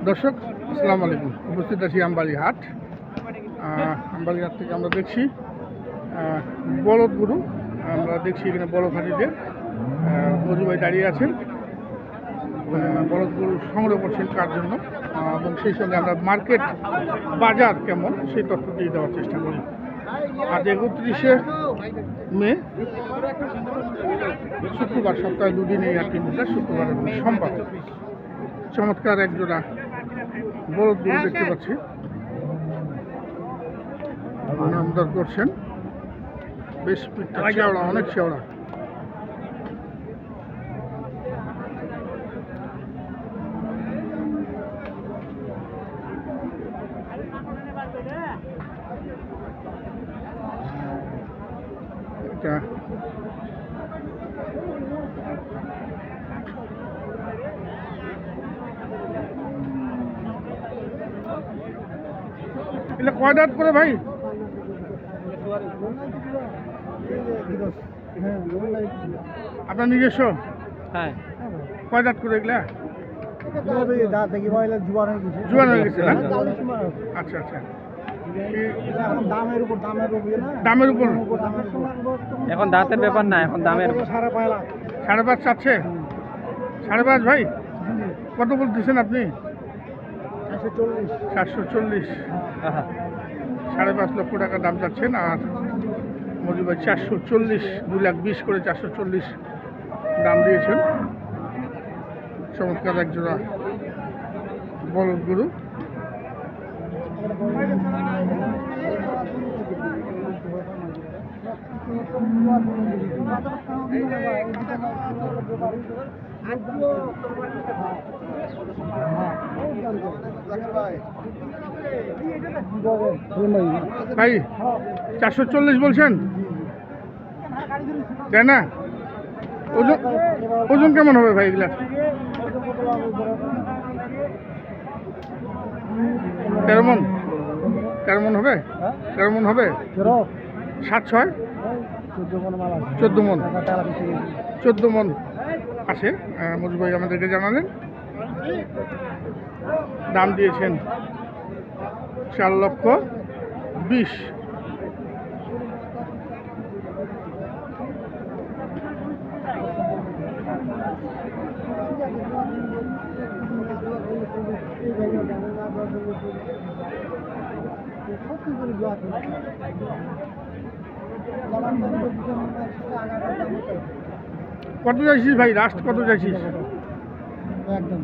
দর্শক আসসালামু আলাইকুম। উপস্থিত আছি আমবাড়ি হাট। আমবাড়ি হাট থেকে আমরা দেখছি বলদ গরু। আমরা দেখছি এখানে বলদ হাটিতে মজু ভাই দাঁড়িয়ে আছেন, বলদ গরু সংগ্রহ করছেন কার জন্য, এবং সেই সঙ্গে আমরা মার্কেট বাজার কেমন সেই তথ্য দিয়ে দেওয়ার চেষ্টা করি। আজ 31শে মে, শুক্রবার। সপ্তাহে দুদিন এই হাটটি বসে, শুক্রবার এবং সোমবার। চমৎকার একজোড়া বলদ গরু দেখতে পাচ্ছি, আমদার করছেন। বেশ পিঠটা শেওড়া, অনেক শেওড়া। এটা এটা কয় দাঁত করে ভাই? আপনার নিজস্ব? হ্যাঁ, কয় দাঁত করে এগুলা? জোয়ান হয়ে গেছে না? আচ্ছা আচ্ছা, দামের উপর। এখন দাঁতের ব্যাপার না, এখন দামের। 5.5 চাচ্ছে? 5.5 ভাই? কত বলতেছেন আপনি? 440। 5.5 লক্ষ টাকা দাম চাচ্ছেন, আর মজু ভাই 440, 2,20,000 করে 440 দাম দিয়েছেন। চমৎকার একজোড়া বলদ গরু। ভাই 440 বলছেন, তাই না? ওজন ওজন কেমন হবে ভাই এগুলা? 13 মন? 13 মন হবে? 13 মন হবে? 7-6 14 মন। 14 মন আছে, মজু ভাই আমাদেরকে জানালেন। দাম দিয়েছেন 4,20,000। কত চাইছিস ভাই? লাস্ট কত চাইছিস? একদম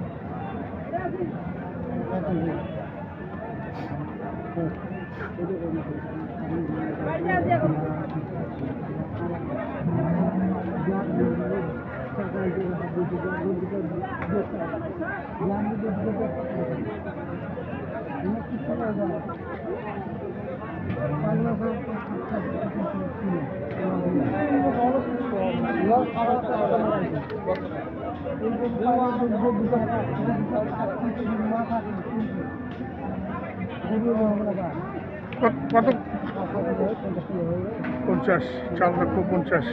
কত? 50, 4,50,000।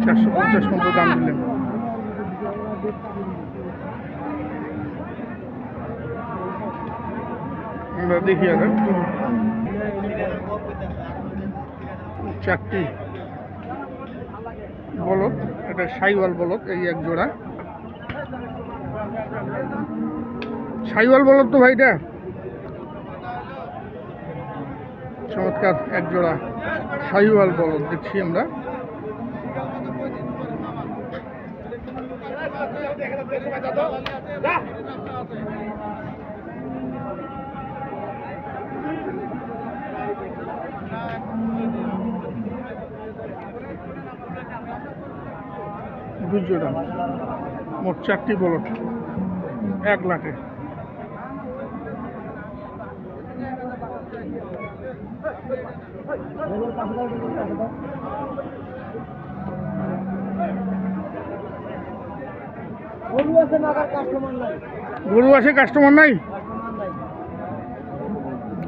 450 মতো দাম দিলেন। আমরা দেখি আর 4টি বলদ। এটা সাইওয়াল বলদ, এই এক জোড়া সাইওয়াল বলদ তো ভাইটা। চমৎকার এক জোড়া সাইওয়াল বলদ দেখছি আমরা। দুজোড়া, মোট 4টি বলদ এক লাটে। গরু আছে, কাস্টমার নাই।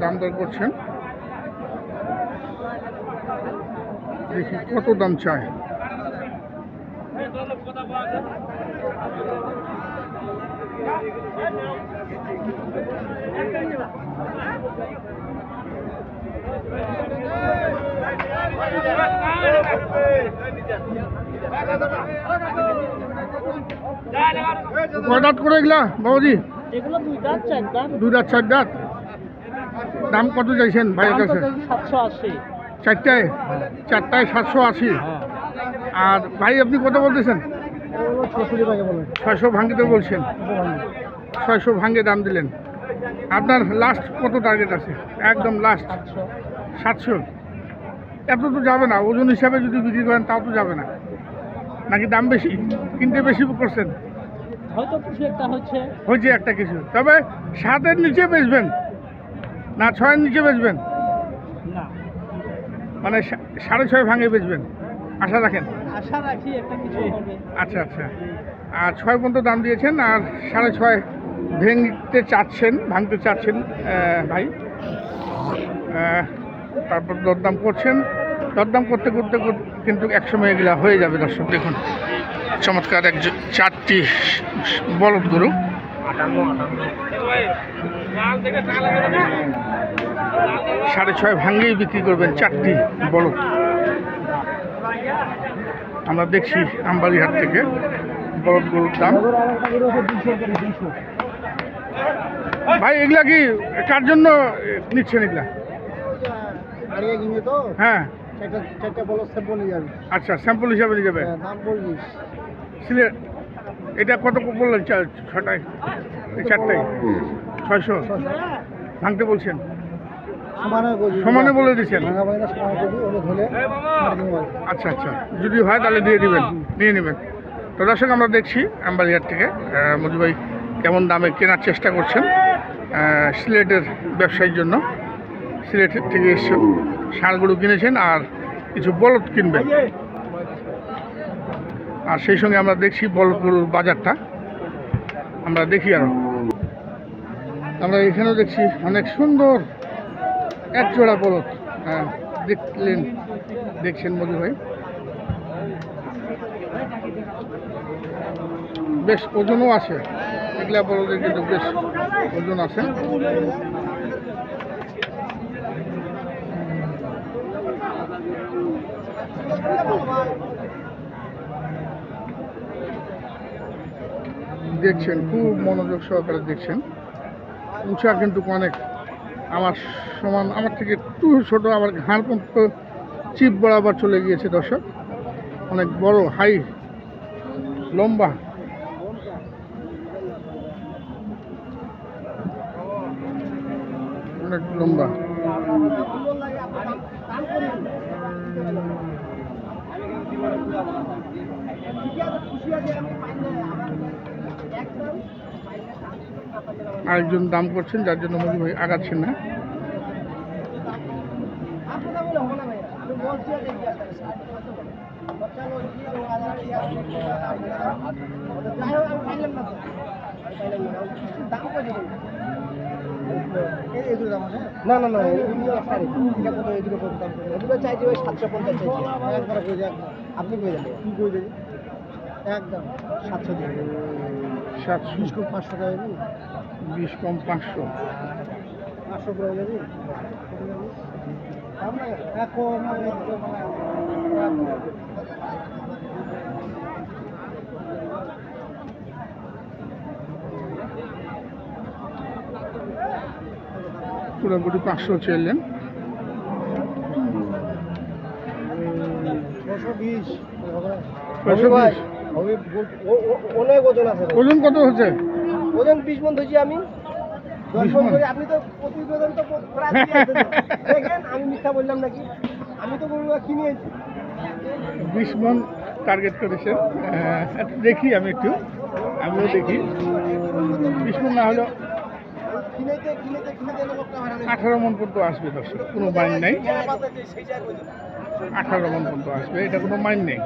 দাম দর করছেন, দেখি কত দাম চায়। কয় দাঁত করে এগুলা বাবাজি? এগুলো 2 দাঁত 4 দাঁত। 2 দাঁত 4 দাঁত। দাম কত চাইছেন ভাইয়ের কাছে? 780। চারটায় 780। আর ভাই আপনি কত বলতেছেন? 600 টাকা বলেন। 600 ভাঙ্গিতে বলছেন। 600 ভাঙ্গে দাম দিলেন। আপনার লাস্ট কত টার্গেট আছে? একদম লাস্ট 700। এত তো যাবে না, ওজন হিসাবে যদি বিক্রি করেন তাও তো যাবে না, নাকি দাম বেশি? কিনতে বেশি করছেন? হয়তো কিছু একটা হচ্ছে। হয়েছে একটা কিছু, তবে 7-এর নিচে বেচবেন না 6-এর নিচে বেচবেন? না, মানে 6.5 ভাঙে বেচবেন আশা রাখেন? আশা রাখি একটা কিছু হবে। আচ্ছা আচ্ছা। আর 6 পর্যন্ত দাম দিয়েছেন, আর 6.5 ভাঙতে চাচ্ছেন ভাই। তারপর দরদাম করছেন, দরদাম করতে করতে কিন্তু একসময় এগুলা হয়ে যাবে। দর্শক দেখুন, চমৎকার 4টি বলদ গরু। 6.5 ভাঙ্গেই বিক্রি করবেন 4টি বলদ। আমরা দেখছি আমবাড়িহাট থেকে বলদ গরুর দাম। ভাই এগুলা কি কার জন্য নিচ্ছেন এগুলা? হ্যাঁ, আচ্ছা, স্যাম্পল হিসাবে নিয়ে যাবে। সিলেট এটা কত বললেন? 6টায় 4টায় 600 ভাঙতে বলছেন? সমানে বলে দিচ্ছেন? আচ্ছা আচ্ছা, যদি হয় তাহলে দিয়ে দিবেন, নিয়ে নেবেন। তো দর্শক আমরা দেখছি আমবাড়িহাট থেকে মজু ভাই কেমন দামে কেনার চেষ্টা করছেন। সিলেটের ব্যবসায়ীর জন্য সিলেট থেকে এসে ষাঁড় গরু কিনেছেন আর কিছু বলদ কিনবেন। আর সেই সঙ্গে আমরা দেখছি বলদ গরুর বাজারটা আমরা দেখি। আরও আমরা এখানেও দেখছি অনেক সুন্দর এক জোড়া বলদ দেখছেন মধু ভাই। বেশ ওজনও আছে, এগুলা বলদের কিন্তু বেশ ওজন আছে। দেখছেন খুব মনোযোগ সহকারে দেখছেন। উঁচা কিন্তু অনেক, আমার সমান, আমার থেকে একটু ছোট, আবার ঘাড় পর্যন্ত চিপ বরাবর চলে গিয়েছে। দর্শক অনেক বড়, হাই, লম্বা। অনেক লম্বা। আরেকজন দাম করছেন, যার জন্য মধু ভাই আগাচ্ছেন না। না না না, এগুলো চাইছি ওই 750 চাইছি। আপনি কই যাবেন? কি কই যাবেন? একদম 700 দিন। 700 কম 500 টাকা যাবি? 20 কম 500। 500 করে যাবি? দাম না এখন পুরোপুরি 500 চাইলেন। 620। 620 অনেক ওজন আছে। ওজন কত হচ্ছে? ওজন 20 মণ ধরছি আমি। 10 মণ করে আপনি তো প্রতিবেদন তো প্রায় দেখেন, আমি মিথ্যা বললাম নাকি? আমি তো গরুগুলো কিনেছি। 20 মণ টার্গেট করেছেন। দেখি আমিও দেখি। 20 মণ না হলেও 18 মণ পর্যন্ত আসবে। দর্শক কোনো মাইন নেই, 18 মণ পর্যন্ত আসবে, এটা কোনো মাইন নেই।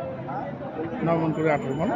9 মণ করে 18 মণ।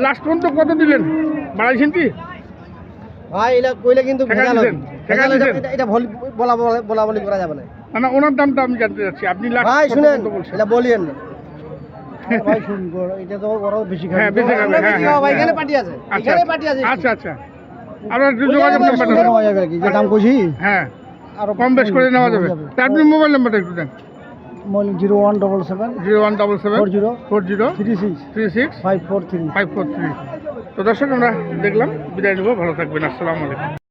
লাস্ট পর্যন্ত কত দিলেন? বাড়াইছেন কি? ভাই এটা কইলে কিন্তু টাকা ভেজাল দিছেন? হবে। টাকা ভেজাল দিছেন? এটা বলা বলি করা যাবে না। না না, ওনার দামটা আমি জানতে চাচ্ছি। আপনি লাস্ট ভাই কত শুনেন, কত বলছেন? এটা বলিয়েন না। ভাই শুন, এটা তো ওরাও বেশি খাবে। হ্যাঁ, বেশি খাবে, আমরা হ্যাঁ, বেশি হ্যাঁ, খাবো ভাই, হ্যাঁ। এখানে পার্টি আছে। আচ্ছা এখানে পার্টি আছে। আচ্ছা আচ্ছা, আপনার একটু যোগাযোগ নাম্বারটা দেন। নেওয়া যাবে কি যে দাম কইছি হ্যাঁ, আরো কম বেশ করে নেওয়া যাবে। তা আপনি মোবাইল নাম্বারটা একটু দেন। 0177 0177 40 40 36 36 543। 543। তো দর্শক, আমরা দেখলাম, বিদায় নেব। ভালো থাকবেন। আসসালামু আলাইকুম।